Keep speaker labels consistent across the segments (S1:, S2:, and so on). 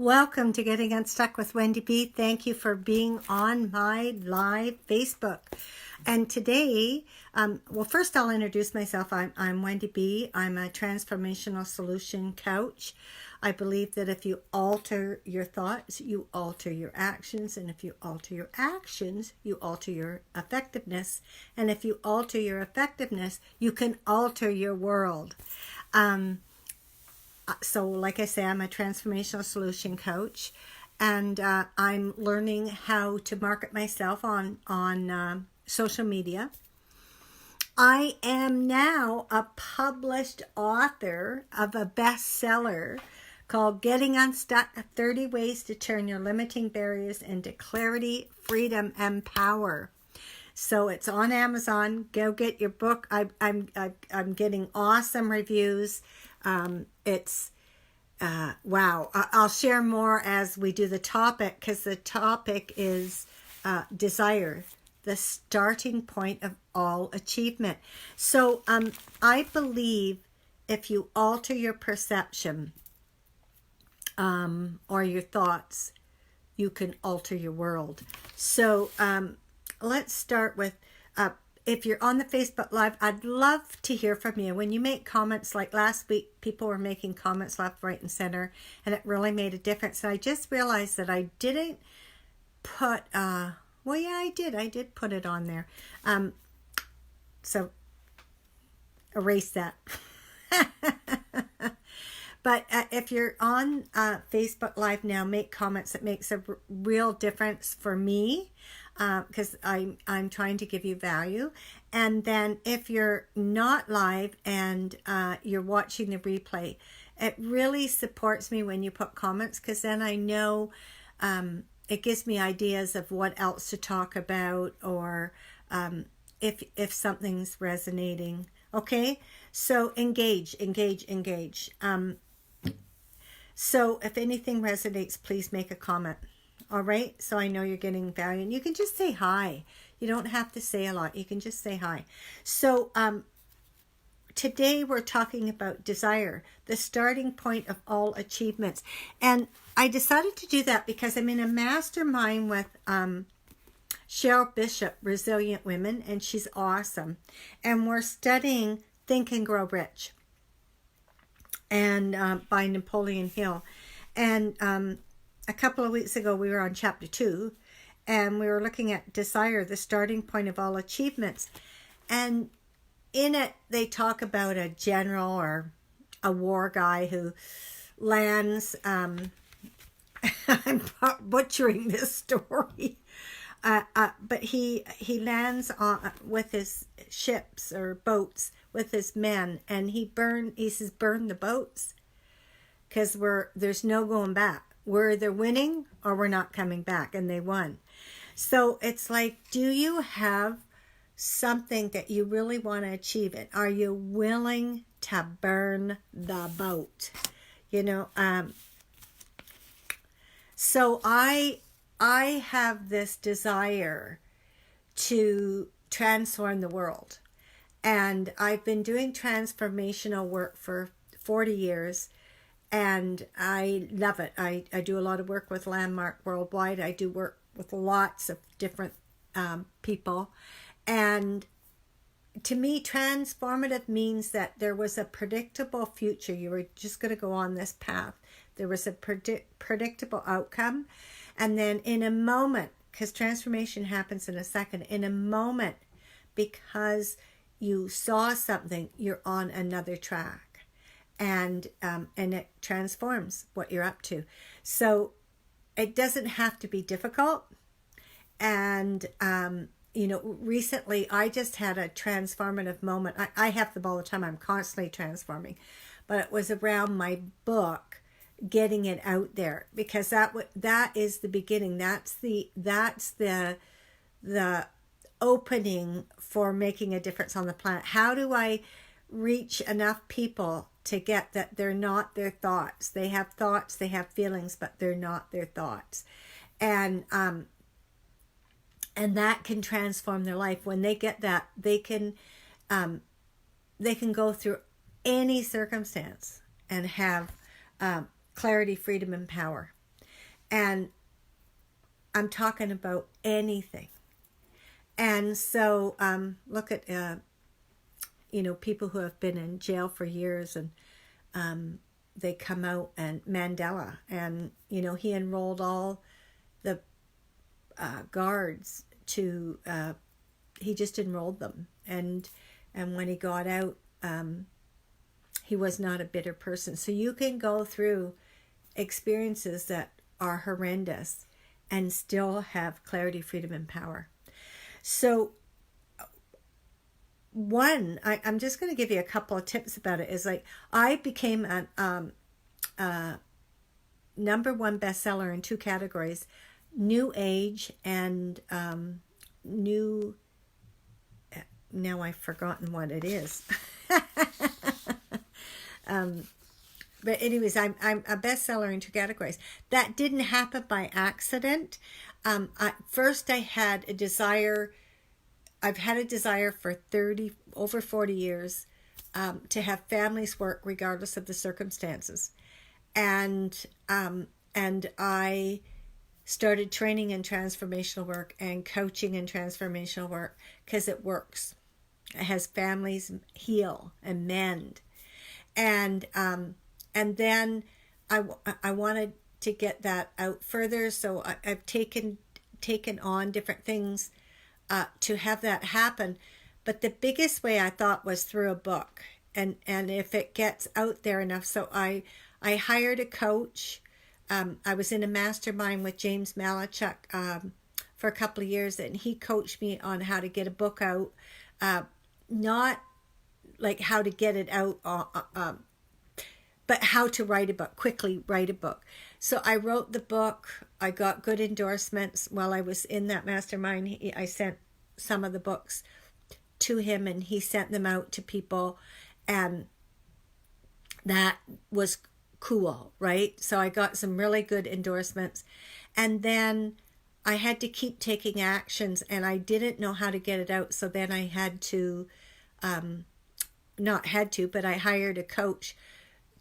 S1: Welcome to Getting Unstuck with Wendy B. Thank you for being on my live Facebook. And today, first I'll introduce myself. I'm Wendy B. I'm a transformational solution coach. I believe that if you alter your thoughts, you alter your actions. And if you alter your actions, you alter your effectiveness. And if you alter your effectiveness, you can alter your world. So like I say, I'm a transformational solution coach, and I'm learning how to market myself on social media. I am now a published author of a bestseller called Getting Unstuck, 30 Ways to Turn Your Limiting Barriers into Clarity, Freedom, and Power. So it's on Amazon. Go get your book. I'm getting awesome reviews. Wow. I'll share more as we do the topic, because the topic is desire, the starting point of all achievement. So I believe if you alter your perception or your thoughts, you can alter your world. So let's start with if you're on the Facebook Live, I'd love to hear from you. When you make comments, like last week, people were making comments left, right, and center, and it really made a difference. And I just realized that I didn't put, I did put it on there. So erase that. But if you're on Facebook Live now, make comments. It makes a real difference for me, because I'm trying to give you value. And then if you're not live and you're watching the replay, it really supports me when you put comments, because then I know it gives me ideas of what else to talk about, or if something's resonating. Okay, so engage. So if anything resonates, please make a comment. All right, so I know you're getting value, and you can just say hi. You don't have to say a lot. You can just say hi. So today we're talking about desire, the starting point of all achievements. And I decided to do that because I'm in a mastermind with Cheryl Bishop, Resilient Women, and she's awesome. And we're studying Think and Grow Rich, and by Napoleon Hill. And a couple of weeks ago, we were on chapter 2, and we were looking at desire, the starting point of all achievements. And in it, they talk about a general or a war guy who lands, I'm butchering this story, but he lands with his ships or boats with his men, and he says, burn the boats, because there's no going back. We're either winning or we're not coming back, and they won. So it's like, do you have something that you really want to achieve it? Are you willing to burn the boat? So I have this desire to transform the world. And I've been doing transformational work for 40 years. And I love it. I do a lot of work with Landmark Worldwide. I do work with lots of different people. And to me, transformative means that there was a predictable future. You were just going to go on this path. There was a predictable outcome. And then in a moment, because transformation happens in a second, in a moment, because you saw something, you're on another track. And it transforms what you're up to. So it doesn't have to be difficult. And, recently I just had a transformative moment. I have them all the time. I'm constantly transforming. But it was around my book, getting it out there. Because that is the beginning. That's the opening for making a difference on the planet. How do I reach enough people to get that they're not their thoughts? They have thoughts, they have feelings, but they're not their thoughts. And that can transform their life. When they get that, they can go through any circumstance and have clarity, freedom, and power. And I'm talking about anything. And so look at, people who have been in jail for years, and they come out, and Mandela, and, he enrolled all the guards to, he just enrolled them. And when he got out, he was not a bitter person. So you can go through experiences that are horrendous and still have clarity, freedom, and power. So I'm just going to give you a couple of tips about it. Is like, I became a #1 bestseller in 2 categories: New Age and new. Now I've forgotten what it is. But anyways, I'm a bestseller in 2 categories. That didn't happen by accident. First, I had a desire. I've had a desire for over 40 years to have families work regardless of the circumstances, and I started training in transformational work and coaching in transformational work because it works. It has families heal and mend, and then I wanted to get that out further, so I've taken on different things to have that happen. But the biggest way, I thought, was through a book, and if it gets out there enough. So I hired a coach. I was in a mastermind with James Malachuk for a couple of years, and he coached me on how to get a book out, not like how to get it out, but how to quickly write a book. So I wrote the book. I got good endorsements while I was in that mastermind. I sent some of the books to him, and he sent them out to people, and that was cool, right? So I got some really good endorsements, and then I had to keep taking actions, and I didn't know how to get it out. So then I had to, but I hired a coach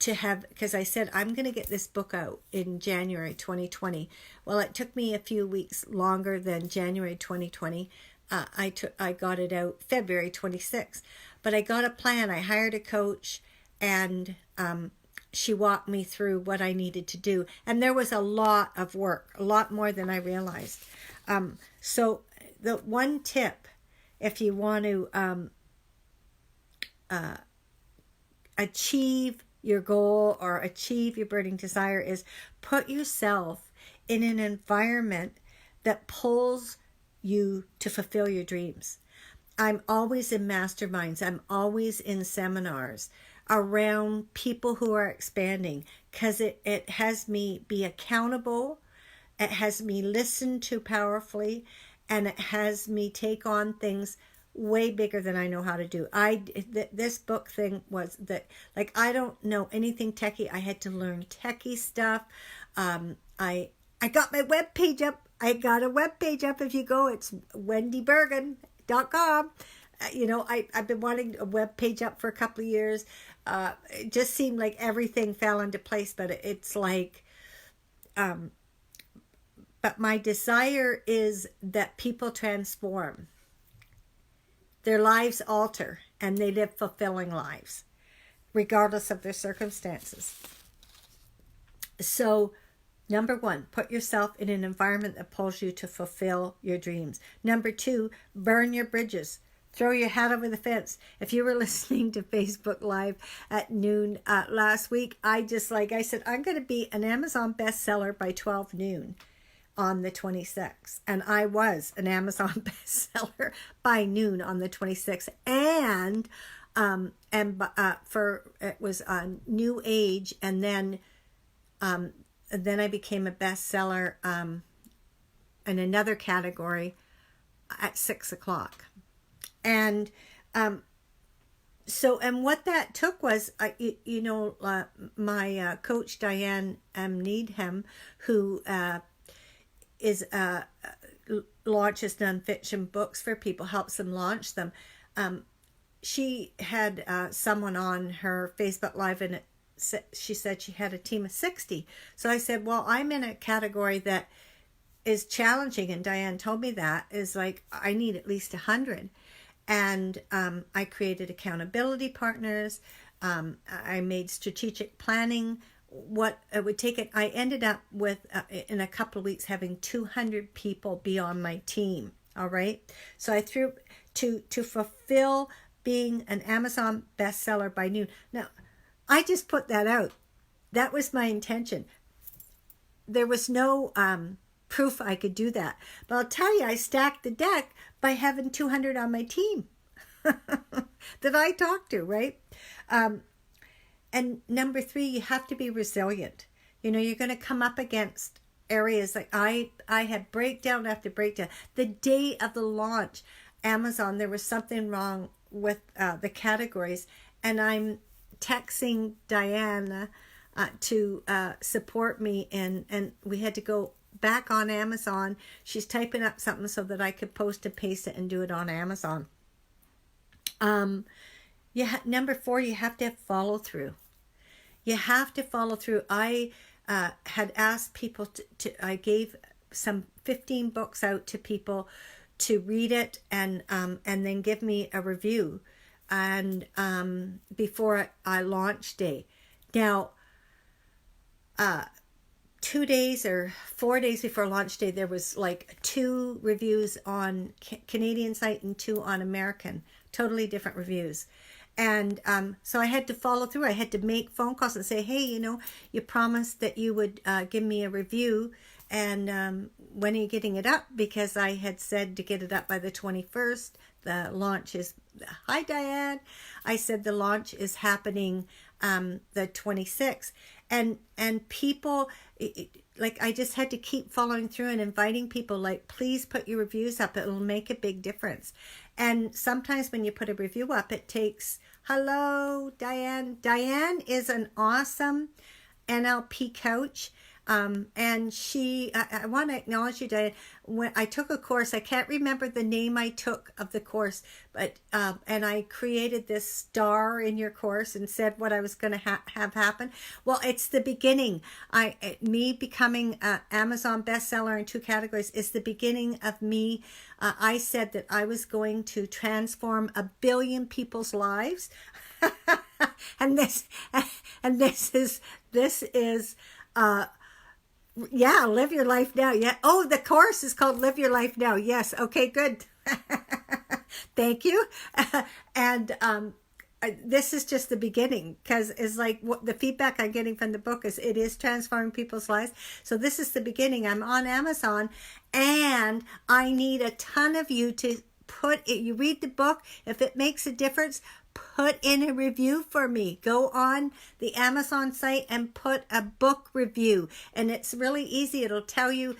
S1: to have, because I said, I'm going to get this book out in January 2020. Well, it took me a few weeks longer than January 2020. I got it out February 26th, but I got a plan. I hired a coach, and she walked me through what I needed to do. And there was a lot of work, a lot more than I realized. So the one tip, if you want to achieve your goal or achieve your burning desire, is put yourself in an environment that pulls you to fulfill your dreams. I'm always in masterminds. I'm always in seminars around people who are expanding, because it has me be accountable. It has me listen to powerfully, and it has me take on things way bigger than I know how to do. This book thing was that, like, I don't know anything techie. I had to learn techie stuff. I got my webpage up. I got a webpage up. If you go, it's wendybergen.com. I've been wanting a webpage up for a couple of years. It just seemed like everything fell into place, but it's like, but my desire is that people transform. Their lives alter, and they live fulfilling lives, regardless of their circumstances. So, number 1, put yourself in an environment that pulls you to fulfill your dreams. Number 2, burn your bridges. Throw your hat over the fence. If you were listening to Facebook Live at noon last week, I said, I'm going to be an Amazon bestseller by 12 noon on the 26th. And I was an Amazon bestseller by noon on the 26th. And it was on New Age, and then I became a bestseller in another category at 6 o'clock. And what that took was, my coach Diane M. Needham, who launches nonfiction books for people, helps them launch them. She had someone on her Facebook Live, and she said she had a team of 60. So I said, well, I'm in a category that is challenging, and Diane told me that is like I need at least 100. And I created accountability partners. I made strategic planning. What it would take it. I ended up with in a couple of weeks having 200 people be on my team. All right. So I threw to fulfill being an Amazon bestseller by noon. Now, I just put that out. That was my intention. There was no proof I could do that. But I'll tell you, I stacked the deck by having 200 on my team that I talked to, right? And number 3, you have to be resilient. You know, you're going to come up against areas like I had breakdown after breakdown. The day of the launch, Amazon, there was something wrong with the categories, and I'm texting Diana to support me, and we had to go back on Amazon. She's typing up something so that I could post and paste it and do it on Amazon. Number 4, you have to have follow through. You have to follow through. I had asked people I gave some 15 books out to people to read it and then give me a review, and before I launch day. Now, 2 days or 4 days before launch day, there was like 2 reviews on Canadian site and 2 on American, totally different reviews. And so I had to follow through. I had to make phone calls and say, hey, you know, you promised that you would give me a review, and when are you getting it up? Because I had said to get it up by the 21st. The launch is, hi Diane, I said the launch is happening the 26th. And people, like, I just had to keep following through and inviting people, like, please put your reviews up. It'll make a big difference. And sometimes when you put a review up, it takes, hello, Diane. Diane is an awesome NLP coach. And I want to acknowledge you, Diane. When I took a course, I can't remember the name I took of the course, but and I created this star in your course and said what I was going to have happen. Well, it's the beginning. Me becoming an Amazon bestseller in 2 categories is the beginning of me. I said that I was going to transform 1 billion people's lives, and this is. Yeah, Live Your Life Now. Yeah. Oh, the course is called Live Your Life Now. Yes. Okay, good. Thank you. And this is just the beginning, because it's like what the feedback I'm getting from the book is it is transforming people's lives. So this is the beginning. I'm on Amazon, and I need a ton of you to put it. You read the book. If it makes a difference, put in a review for me. Go on the Amazon site and put a book review. And it's really easy. It'll tell you,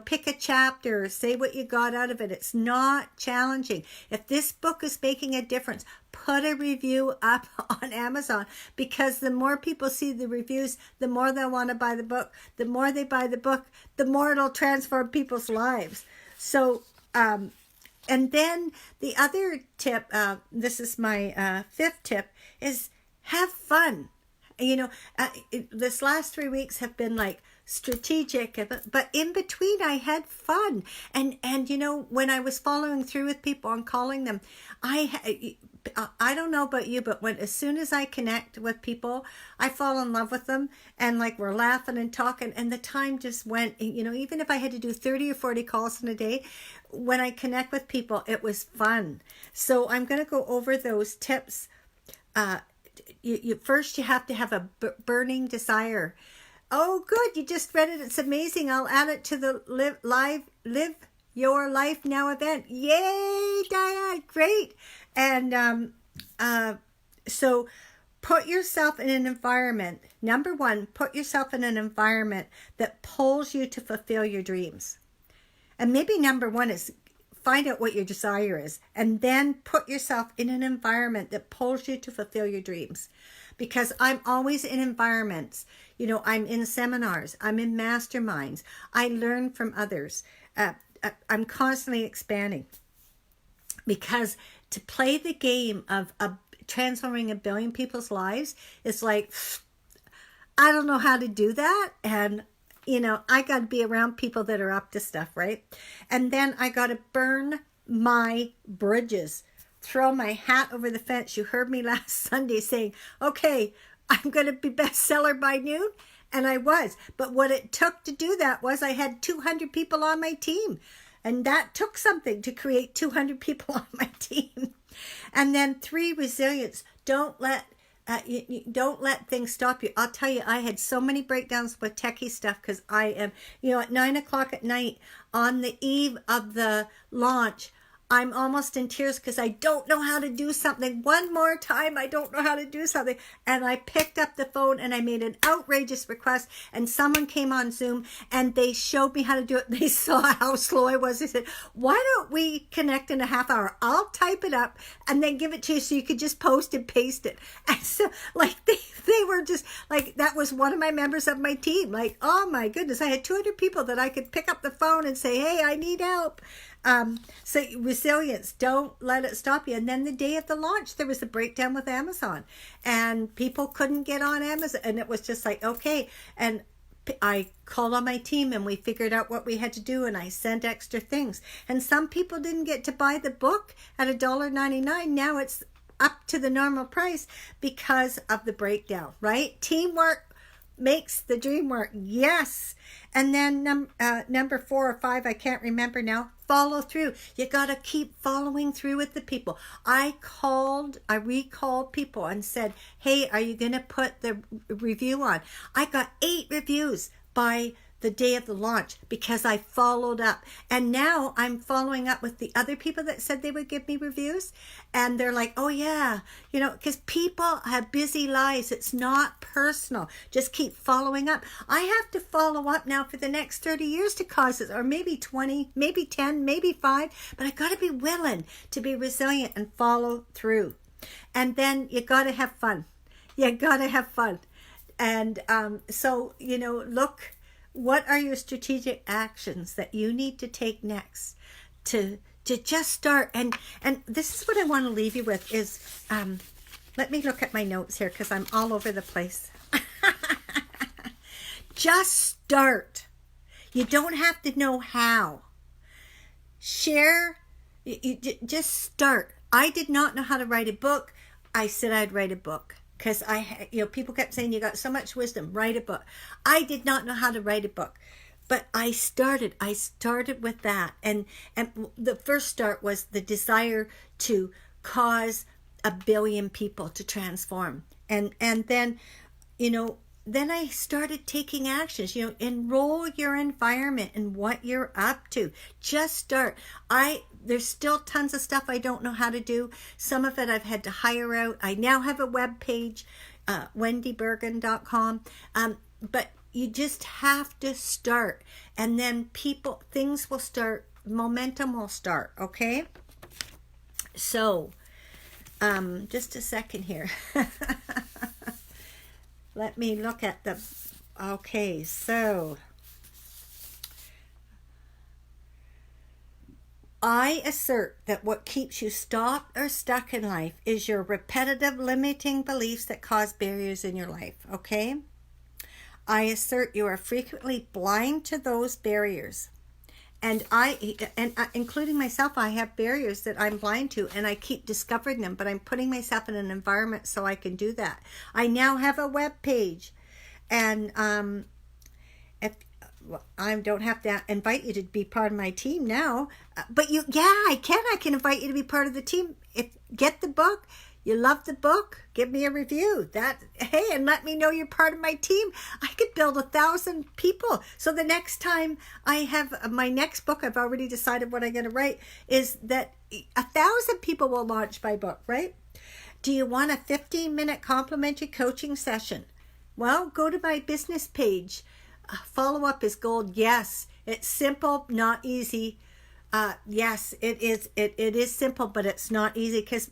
S1: pick a chapter, say what you got out of it. It's not challenging. If this book is making a difference, put a review up on Amazon, because the more people see the reviews, the more they'll want to buy the book. The more they buy the book, the more it'll transform people's lives. So, and then the other tip, this is my 5th tip, is have fun. This last 3 weeks have been like strategic, but in between I had fun. And when I was following through with people and calling them, I don't know about you, but as soon as I connect with people, I fall in love with them, and like we're laughing and talking, and the time just went, even if I had to do 30 or 40 calls in a day, when I connect with people, it was fun. So I'm going to go over those tips. First, you have to have a burning desire. Oh, good. You just read it. It's amazing. I'll add it to the Live Your Life Now event. Yay, Diane. Great. And so put yourself in an environment. Number 1, put yourself in an environment that pulls you to fulfill your dreams. And maybe number 1 is find out what your desire is, and then put yourself in an environment that pulls you to fulfill your dreams. Because I'm always in environments. I'm in seminars. I'm in masterminds. I learn from others. I'm constantly expanding. Because to play the game of transforming 1 billion people's lives is like, I don't know how to do that. And, I got to be around people that are up to stuff, right? And then I got to burn my bridges, throw my hat over the fence. You heard me last Sunday saying, okay, I'm going to be bestseller by noon. And I was. But what it took to do that was I had 200 people on my team. And that took something to create 200 people on my team. And then 3, resilience. Don't let things stop you. I'll tell you, I had so many breakdowns with techie stuff because I am, at 9:00 at night on the eve of the launch, I'm almost in tears because I don't know how to do something. One more time, I don't know how to do something. And I picked up the phone and I made an outrageous request. And someone came on Zoom and they showed me how to do it. They saw how slow I was. They said, why don't we connect in a half hour? I'll type it up and then give it to you so you could just post and paste it. And so they were just like, that was one of my members of my team. Like, oh my goodness, I had 200 people that I could pick up the phone and say, hey, I need help. So resilience, don't let it stop you. And then the day of the launch, there was a breakdown with Amazon and people couldn't get on Amazon. And it was just like, okay. And I called on my team and we figured out what we had to do. And I sent extra things. And some people didn't get to buy the book at $1.99. Now it's up to the normal price because of the breakdown, right? Teamwork makes the dream work. Yes. And then number 4 or 5, I can't remember now. Follow through. You got to keep following through with the people. I recalled people and said, hey, are you going to put the review on? I got 8 reviews by the day of the launch because I followed up. And now I'm following up with the other people that said they would give me reviews. And they're like, oh yeah, because people have busy lives. It's not personal. Just keep following up. I have to follow up now for the next 30 years to causes, or maybe 20, maybe 10, maybe 5. But I got to be willing to be resilient and follow through. And then you got to have fun. You got to have fun. And so, look, what are your strategic actions that you need to take next to just start? And this is what I want to leave you with is, let me look at my notes here because I'm all over the place. Just start. You don't have to know how. Share. You just start. I did not know how to write a book. I said I'd write a book. Because people kept saying, you got so much wisdom, write a book. I did not know how to write a book, but I started with that. And the first start was the desire to cause 1 billion people to transform. And then, then I started taking actions, enroll your environment in what you're up to. Just start. There's still tons of stuff I don't know how to do. Some of it I've had to hire out. I now have a web page, wendybergen.com. But you just have to start. And then things will start, momentum will start, okay? So, just a second here. Let me look at okay, so I assert that what keeps you stopped or stuck in life is your repetitive limiting beliefs that cause barriers in your life, okay? I assert you are frequently blind to those barriers. And including myself, I have barriers that I'm blind to, and I keep discovering them, but I'm putting myself in an environment so I can do that. I now have a web page, and I don't have to invite you to be part of my team now, but I can invite you to be part of the team. Get the book. You love the book? Give me a review. And let me know you're part of my team. I could build 1,000 people. So the next time I have my next book, I've already decided what I'm going to write, is that 1,000 people will launch my book, right? Do you want a 15-minute complimentary coaching session? Well, go to my business page. Follow-up is gold. Yes, it's simple, not easy. Yes, it is. It is simple, but it's not easy because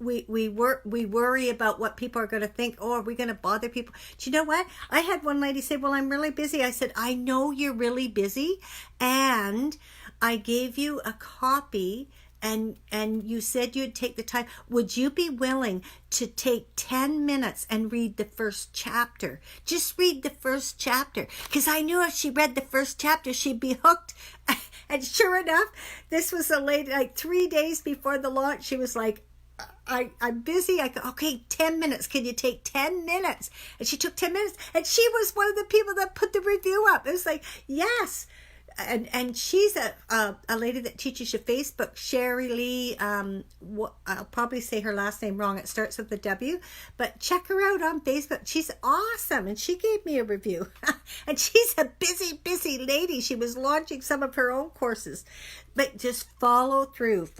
S1: we worry about what people are going to think. Oh, are we going to bother people? Do you know what? I had one lady say, well, I'm really busy. I said, I know you're really busy. And I gave you a copy and you said you'd take the time. Would you be willing to take 10 minutes and read the first chapter? Just read the first chapter, because I knew if she read the first chapter she'd be hooked. And sure enough, this was a lady, like 3 days before the launch. She was like, I'm busy. I go, okay, 10 minutes. Can you take 10 minutes? And she took 10 minutes, and she was one of the people that put the review up. It was like, yes. And she's a lady that teaches you Facebook, Sherry Lee. I'll probably say her last name wrong. It starts with a W, but check her out on Facebook. She's awesome, and she gave me a review. And she's a busy lady. She was launching some of her own courses, but just follow through.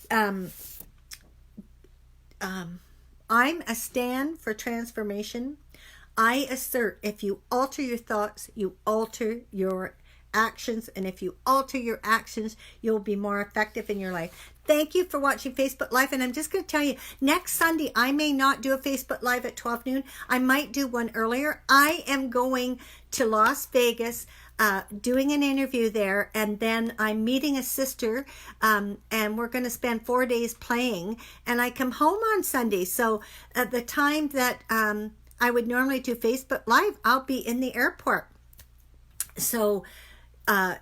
S1: I'm a stand for transformation. I assert, if you alter your thoughts, you alter your actions, and if you alter your actions, you'll be more effective in your life. Thank you for watching Facebook Live, and I'm just going to tell you, next Sunday, I may not do a Facebook Live at 12 noon. I might do one earlier. I am going to Las Vegas, doing an interview there, and then I'm meeting a sister, and we're going to spend 4 days playing, and I come home on Sunday. So at the time that I would normally do Facebook Live, I'll be in the airport. So I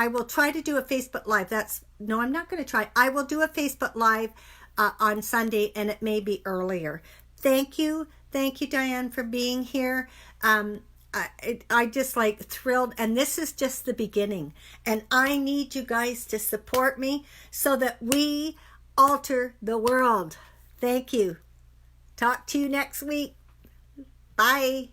S1: will try to do a Facebook Live. I'm not going to try. I will do a Facebook Live on Sunday, and it may be earlier. Thank you, Diane, for being here. I just like thrilled, and this is just the beginning, and I need you guys to support me so that we alter the world. Thank you. Talk to you next week. Bye.